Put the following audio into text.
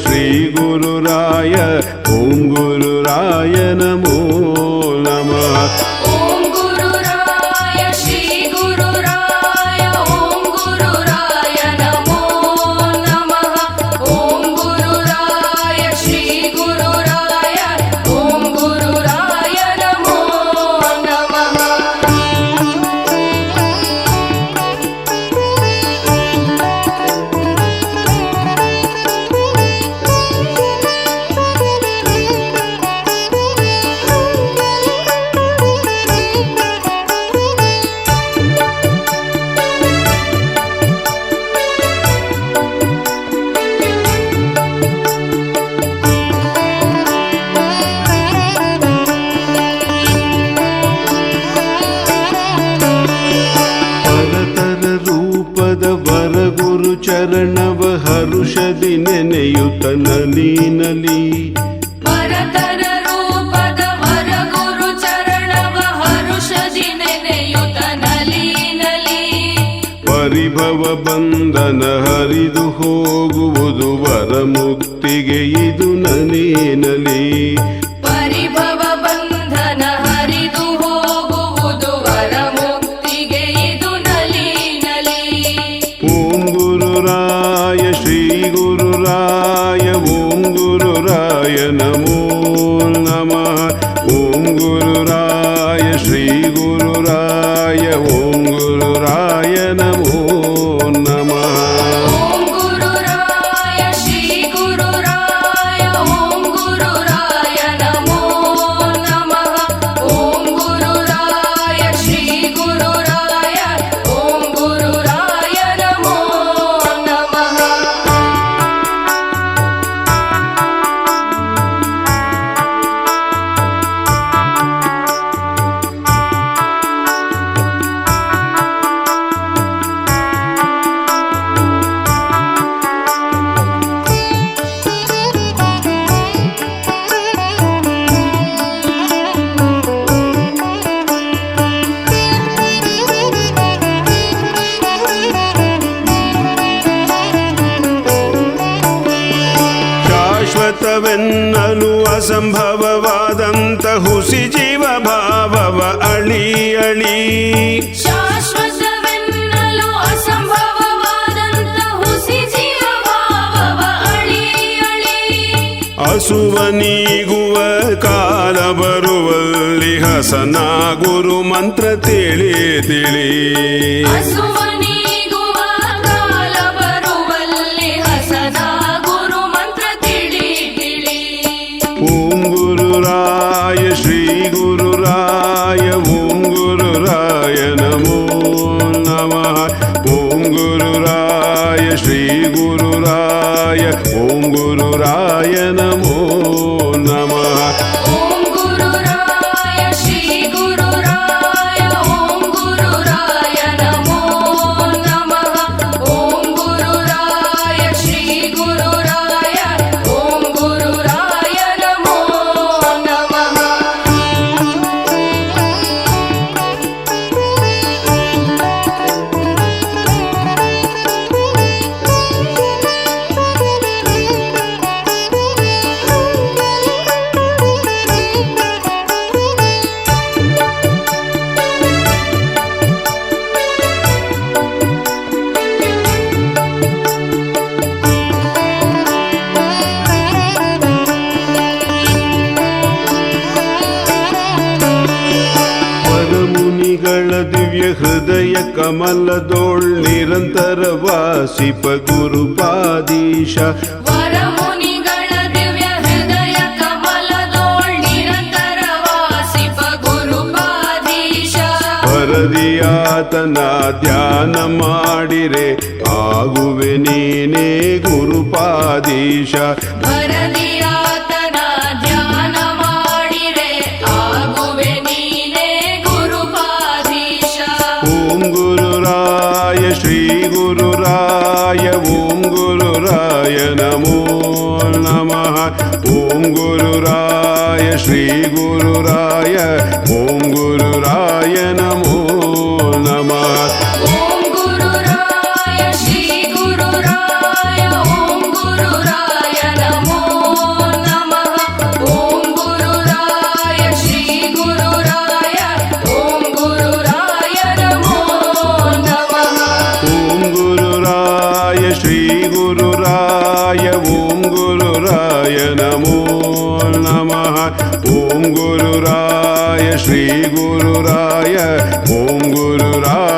ಶ್ರೀ ಗುರುರಾಯ ಓಂ ಗುರುರಾಯ ನಮೋ ನಮಃ. ಓಂ ಗುರುರಾಯ ಶ್ರೀ ಗುರುರಾಯ ಓಂ ಗುರುರಾಯ ನಮೋ ನಮಃ. ಓಂ ಗುರುರಾಯ ಶ್ರೀ ಗುರುರಾಯ ಓಂ ಗುರುರಾಯ ನಮೋ ನಮಃ. ಪರತರ ರೂಪದ ವರಗುರು ಚರಣವ ಹರುಷದಿ ನೆನೆಯುತ್ತ ನಲಿ ಪರತರ ರೂಪದ ವರಗುರು ಚರಣವ ಹರುಷದಿ ನೆನೆಯುತ್ತ ನಲಿ ಪರಿಭವ ಬಂಧನ ಹರಿದು ಹೋಗುವುದು ವರ ಮುಕ್ತಿಗೆ ಇದು ನಲಿ ಪರಿಭವ ಬಂಧನ ಹರಿದು ಹೋಗುವುದು ವರ ಮುಕ್ತಿಗೆ ಇದು ನಲಿ ಓಂ ಗುರುರಾಯ ಶ್ರೀ ಗುರುರಾಯ ಓಂ ಗುರುರಾಯ ನಮೋ ನಮಃ. ಓಂ ಗುರುರಾಯ ಶ್ರೀ ಗುರುರಾಯ ಓಂ ಗುರುರಾಯ ನಮೋ ನಮಃ. ಓಂ ಗುರುರಾಯ ಶ್ರೀ ಗುರುರಾಯ ಓಂ ಗುರುರಾಯ ನಮೋ ನಮಃ. ಓಂ ಗುರುರಾಯ ಶ್ರೀ ಗುರುರಾಯ ಓಂ ಗುರುರಾಯ ನಮೋ ನಮಃ. ಶಾಶ್ವತವೆನ್ನಲು ಅಸಂಭವವಾದಂತ ಹುಸಿ ಜೀವ ಭಾವವ ಅಳಿ ಶಾಶ್ವತವೆನ್ನಲು ಅಸಂಭವವಾದಂತ ಹುಸಿ ಜೀವ ಭಾವವ ಅಳಿ ಅಸುವ ನೀಗುವ ಕಾಲ ಬರುವಲ್ಲಿ ಹಸನ ಗುರು ಮಂತ್ರ ತಿಳಿ ಹಸುವ ನೀಗುವ ಕಾಲ ಬರುವಲ್ಲಿ ಹಸನ ಗುರು ಮಂತ್ರ ತಿಳಿ ಓಂ ಗುರುರಾಯ ಶ್ರೀ ಗುರುರಾಯ ಓಂ ಗುರುರಾಯ ನಮೋ ನಮಃ. ಓಂ ಗುರುರಾಯ ಶ್ರೀ ಗುರುರಾಯ ಓಂ ಗುರುರಾಯ ನಮೋ ನಮಃ. ಓಂ ಗುರುರಾಯ ಶ್ರೀ ಗುರುರಾಯ ಓಂ ಗುರುರಾಯ ನಮೋ ನಮಃ. ಓಂ ಗುರುರಾಯ ಶ್ರೀ ಗುರುರಾಯ ಓಂ ಗುರುರಾಯ ನಮೋ ನಮಃ. ಪರಮುನಿಗಳ ದಿವ್ಯ ಹೃದಯ ಕಮಲದೋಳ್ ನಿರಂತರ ವಾಸಿಪ ಗುರುಪಾದೀಶ. ವರಮುನಿಗಳ ದಿವ್ಯ ಹೃದಯ ಕಮಲದೋಳ್ ನಿರಂತರ ವಾಸಿಪ ಗುರುಪಾದೀಶ. ವರದಿಯಾತನ ಧ್ಯಾನ ಮಾಡಿರೆ ಆಗುವೆ ನೀನೇ ಗುರುಪಾದೀಶ. ವರದಿಯಾತನ ಧ್ಯಾನ ಮಾಡಿರೆ ಆಗುವೆ ನೀನೇ ಗುರುಪಾದೀಶ. ಓಂ ಗುರುರಾಯ ಶ್ರೀ ಗುರುರಾಯ ಓಂ ಗುರುರಾಯ ನಮೋ ನಮಃ. ಓಂ ಗುರುರಾಯ ಶ್ರೀ ಗುರುರಾಯ ಓಂ ಗುರುರಾಯ ನಮೋ ನಮಃ. ಓಂ ಗುರುರಾಯ ಶ್ರೀ ಗುರುರಾಯ ಓಂ ಗುರುರಾಯ ನಮೋ गुरुराय ॐ गुरुराय नमो नमः ॐ गुरुराय श्री गुरुराय ॐ गुरुराय